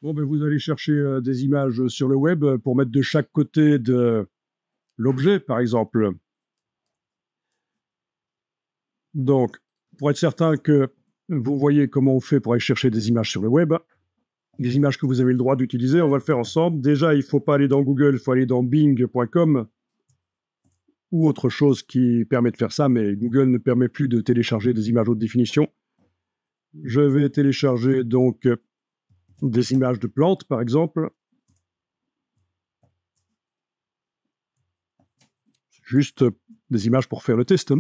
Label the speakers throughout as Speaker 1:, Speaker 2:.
Speaker 1: Bon, ben, vous allez chercher des images sur le web pour mettre de chaque côté de l'objet, par exemple. Donc, pour être certain que vous voyez comment on fait pour aller chercher des images sur le web, des images que vous avez le droit d'utiliser, on va le faire ensemble. Déjà, il ne faut pas aller dans Google, il faut aller dans bing.com ou autre chose qui permet de faire ça, mais Google ne permet plus de télécharger des images haute définition. Je vais télécharger donc des images de plantes, par exemple. Juste des images pour faire le test.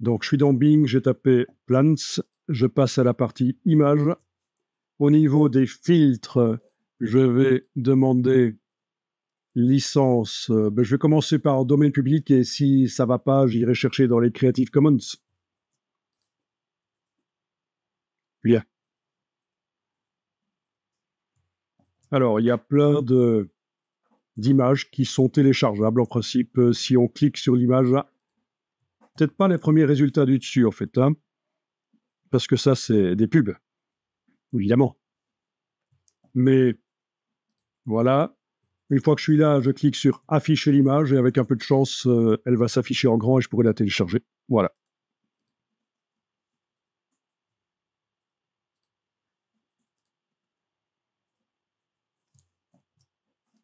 Speaker 1: Donc, je suis dans Bing, j'ai tapé Plants, je passe à la partie Images. Au niveau des filtres, je vais demander licence. Je vais commencer par domaine public et si ça ne va pas, j'irai chercher dans les Creative Commons. Bien. Alors, il y a plein d'images qui sont téléchargeables en principe. Si on clique sur l'image, peut-être pas les premiers résultats du dessus en fait, hein, parce que ça c'est des pubs, évidemment. Mais voilà, une fois que je suis là, je clique sur afficher l'image et avec un peu de chance, elle va s'afficher en grand et je pourrai la télécharger. Voilà.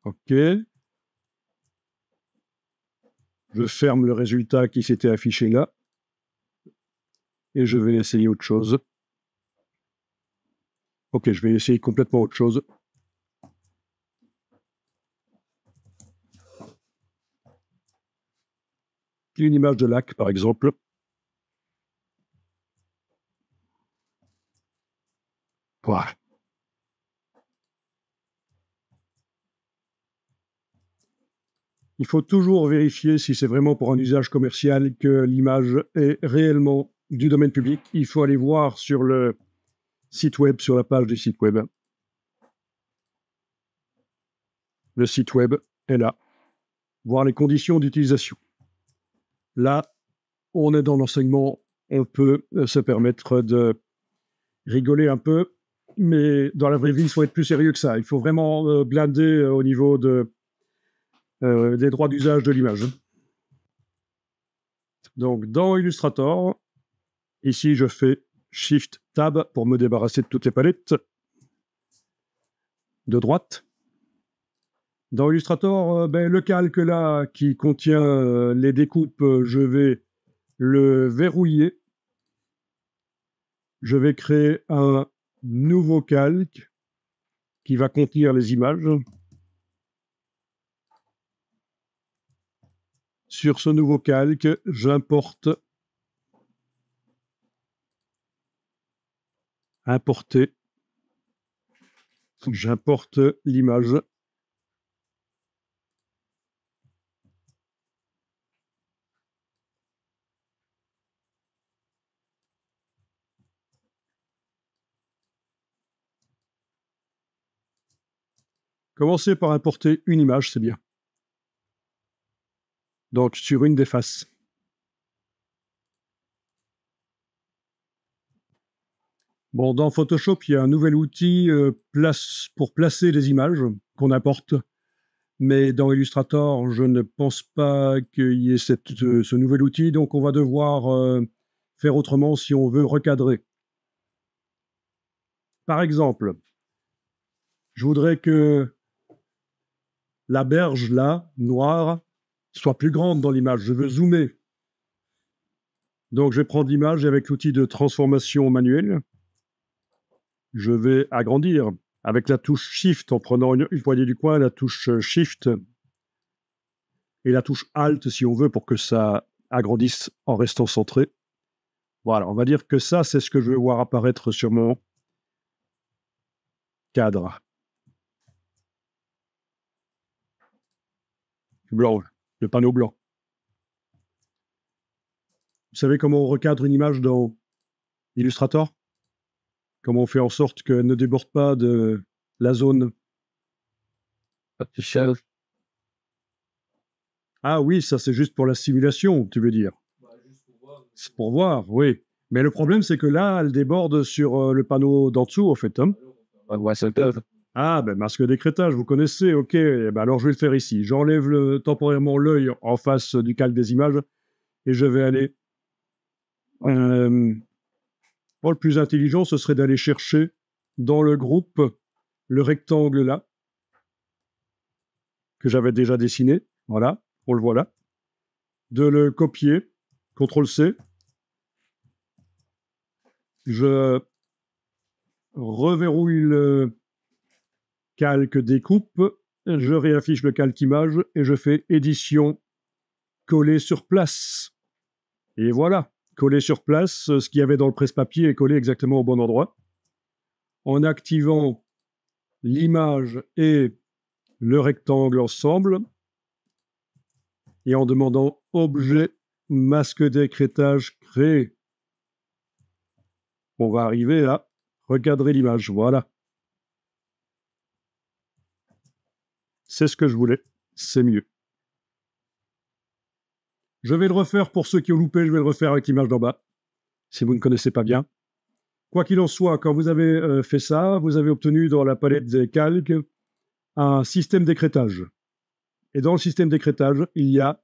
Speaker 1: OK. Je ferme le résultat qui s'était affiché là et je vais essayer autre chose. OK, je vais essayer complètement autre chose. Une image de lac, par exemple. Voilà. Il faut toujours vérifier si c'est vraiment pour un usage commercial que l'image est réellement du domaine public. Il faut aller voir sur le site web, sur la page du site web. Le site web est là. Voir les conditions d'utilisation. Là, on est dans l'enseignement, on peut se permettre de rigoler un peu, mais dans la vraie vie, il faut être plus sérieux que ça. Il faut vraiment blinder au niveau des droits d'usage de l'image. Donc, dans Illustrator, ici, je fais Shift-Tab pour me débarrasser de toutes les palettes de droite. Dans Illustrator, le calque là qui contient les découpes, je vais le verrouiller. Je vais créer un nouveau calque qui va contenir les images. Sur ce nouveau calque, j'importe, importer, j'importe l'image. Commencer par importer une image, c'est bien. Donc, sur une des faces. Bon, dans Photoshop, il y a un nouvel outil pour placer les images qu'on importe. Mais dans Illustrator, je ne pense pas qu'il y ait ce nouvel outil. Donc, on va devoir faire autrement si on veut recadrer. Par exemple, je voudrais que la berge, là, noire, soit plus grande dans l'image. Je veux zoomer. Donc, je vais prendre l'image et avec l'outil de transformation manuelle, je vais agrandir avec la touche Shift en prenant une poignée du coin, la touche Shift et la touche Alt si on veut pour que ça agrandisse en restant centré. Voilà, on va dire que ça, c'est ce que je vais voir apparaître sur mon cadre. Blanc, le panneau blanc. Vous savez comment on recadre une image dans Illustrator? Comment on fait en sorte qu'elle ne déborde pas de la zone? Ah oui, ça c'est juste pour la simulation, tu veux dire? C'est pour voir, oui. Mais le problème, c'est que là, elle déborde sur le panneau d'en dessous, en fait. Hein. Ah, ben masque d'écrêtage, vous connaissez, ok. Eh ben, alors je vais le faire ici. J'enlève temporairement l'œil en face du calque des images et je vais aller... le plus intelligent, ce serait d'aller chercher dans le groupe le rectangle là, que j'avais déjà dessiné. Voilà, on le voit là. De le copier, CTRL-C. Je reverrouille le calque découpe, je réaffiche le calque image et je fais édition, coller sur place. Et voilà, coller sur place, ce qu'il y avait dans le presse-papier est collé exactement au bon endroit. En activant l'image et le rectangle ensemble, et en demandant objet, masque d'écrêtage créé. On va arriver à recadrer l'image, voilà. C'est ce que je voulais, c'est mieux. Je vais le refaire pour ceux qui ont loupé, je vais le refaire avec l'image d'en bas, si vous ne connaissez pas bien. Quoi qu'il en soit, quand vous avez fait ça, vous avez obtenu dans la palette des calques un système d'écrêtage. Et dans le système d'écrêtage, il y a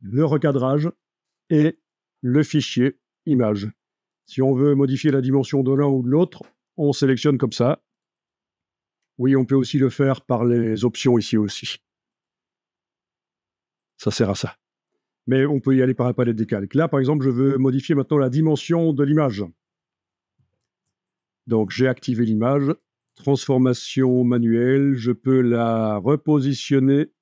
Speaker 1: le recadrage et le fichier image. Si on veut modifier la dimension de l'un ou de l'autre, on sélectionne comme ça. Oui, on peut aussi le faire par les options ici aussi. Ça sert à ça. Mais on peut y aller par la palette des calques. Là, par exemple, je veux modifier maintenant la dimension de l'image. Donc, j'ai activé l'image. Transformation manuelle. Je peux la repositionner,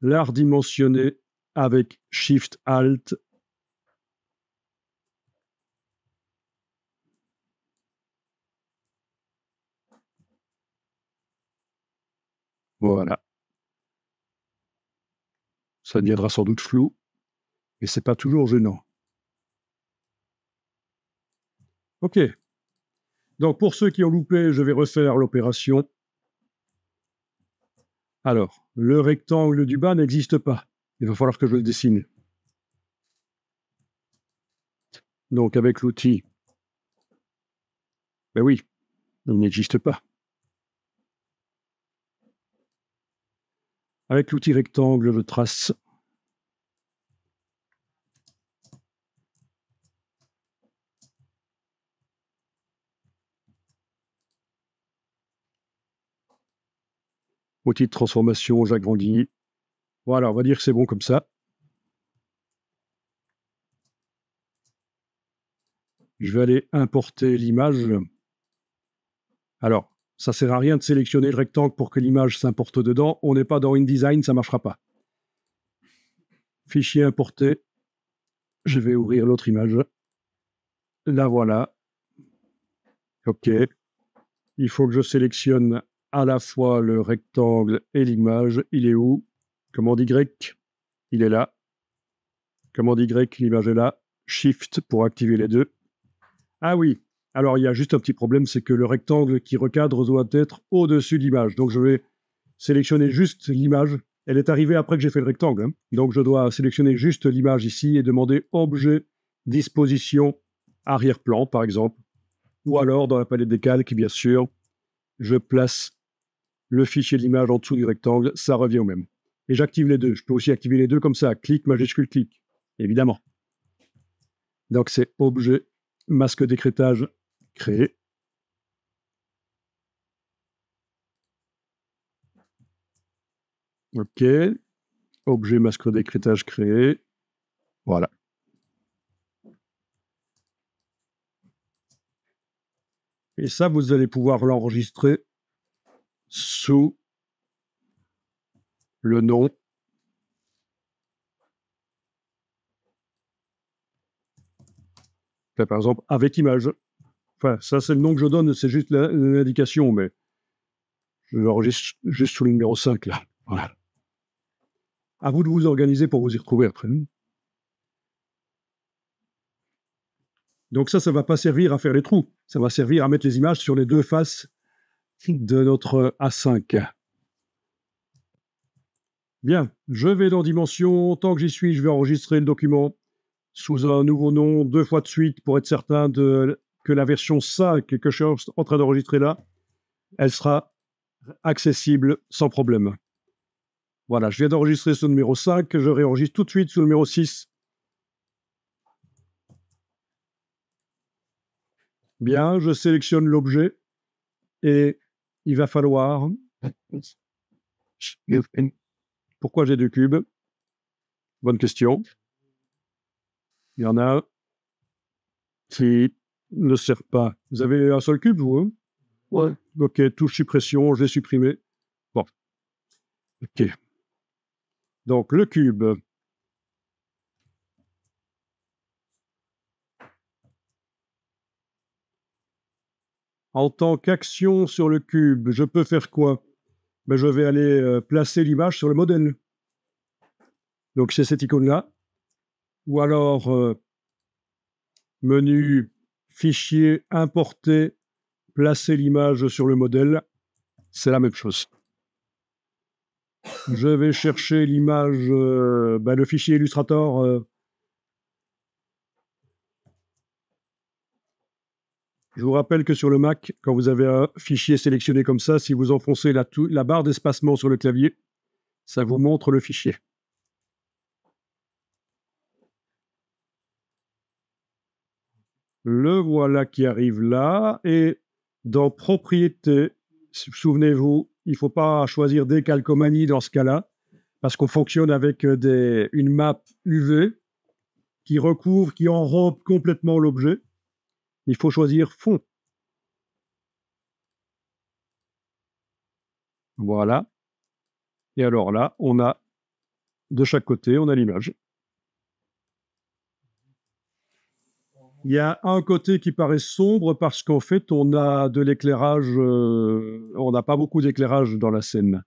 Speaker 1: la redimensionner avec Shift-Alt. Voilà. Ça deviendra sans doute flou, mais c'est pas toujours gênant. OK. Donc, pour ceux qui ont loupé, je vais refaire l'opération. Alors, le rectangle du bas n'existe pas. Il va falloir que je le dessine. Donc, avec l'outil... Ben oui, il n'existe pas. Avec l'outil rectangle, je trace. Outil de transformation, j'agrandis. Voilà, on va dire que c'est bon comme ça. Je vais aller importer l'image. Alors, ça ne sert à rien de sélectionner le rectangle pour que l'image s'importe dedans. On n'est pas dans InDesign, ça ne marchera pas. Fichier importé. Je vais ouvrir l'autre image. La voilà. OK. Il faut que je sélectionne à la fois le rectangle et l'image. Il est où? Commande Y. Il est là. Commande Y, l'image est là. Shift pour activer les deux. Ah oui. Alors, il y a juste un petit problème, c'est que le rectangle qui recadre doit être au-dessus de l'image. Donc, je vais sélectionner juste l'image. Elle est arrivée après que j'ai fait le rectangle. Hein. Donc, je dois sélectionner juste l'image ici et demander objet, disposition, arrière-plan, par exemple. Ou alors, dans la palette des calques, bien sûr, je place le fichier de l'image en dessous du rectangle. Ça revient au même. Et j'active les deux. Je peux aussi activer les deux comme ça. Clic, majuscule, clic. Évidemment. Donc, c'est objet, masque d'écrêtage, créé. OK. Objet, masque d'écrêtage, créé. Voilà. Et ça, vous allez pouvoir l'enregistrer sous le nom là, par exemple, avec image. Enfin, ça, c'est le nom que je donne, c'est juste l'indication, mais je l'enregistre juste sous le numéro 5, là. Voilà. À vous de vous organiser pour vous y retrouver après. Donc ça ne va pas servir à faire les trous. Ça va servir à mettre les images sur les deux faces de notre A5. Bien, je vais dans Dimension. Tant que j'y suis, je vais enregistrer le document sous un nouveau nom 2 fois de suite pour être certain de que la version 5 que je suis en train d'enregistrer là, elle sera accessible sans problème. Voilà, je viens d'enregistrer ce numéro 5, je réenregistre tout de suite sur le numéro 6. Bien, je sélectionne l'objet et il va falloir... Pourquoi j'ai 2 cubes? Bonne question. Il y en a qui ne servent pas. Vous avez un seul cube, vous? Ouais. Ok, touche suppression, je l'ai supprimé. Bon. Ok. Donc, le cube. En tant qu'action sur le cube, je peux faire quoi? Ben, je vais aller placer l'image sur le modèle. Donc, c'est cette icône-là. Ou alors, menu, fichier, importer, placer l'image sur le modèle. C'est la même chose. Je vais chercher l'image, le fichier Illustrator. Je vous rappelle que sur le Mac, quand vous avez un fichier sélectionné comme ça, si vous enfoncez la barre d'espacement sur le clavier, ça vous montre le fichier. Le voilà qui arrive là. Et dans Propriétés, souvenez-vous, il ne faut pas choisir Décalcomanie dans ce cas-là, parce qu'on fonctionne avec une map UV qui recouvre, qui enrobe complètement l'objet. Il faut choisir Fond. Voilà. Et alors là, on a, de chaque côté, on a l'image. Il y a un côté qui paraît sombre parce qu'en fait, on a de l'éclairage, on n'a pas beaucoup d'éclairage dans la scène.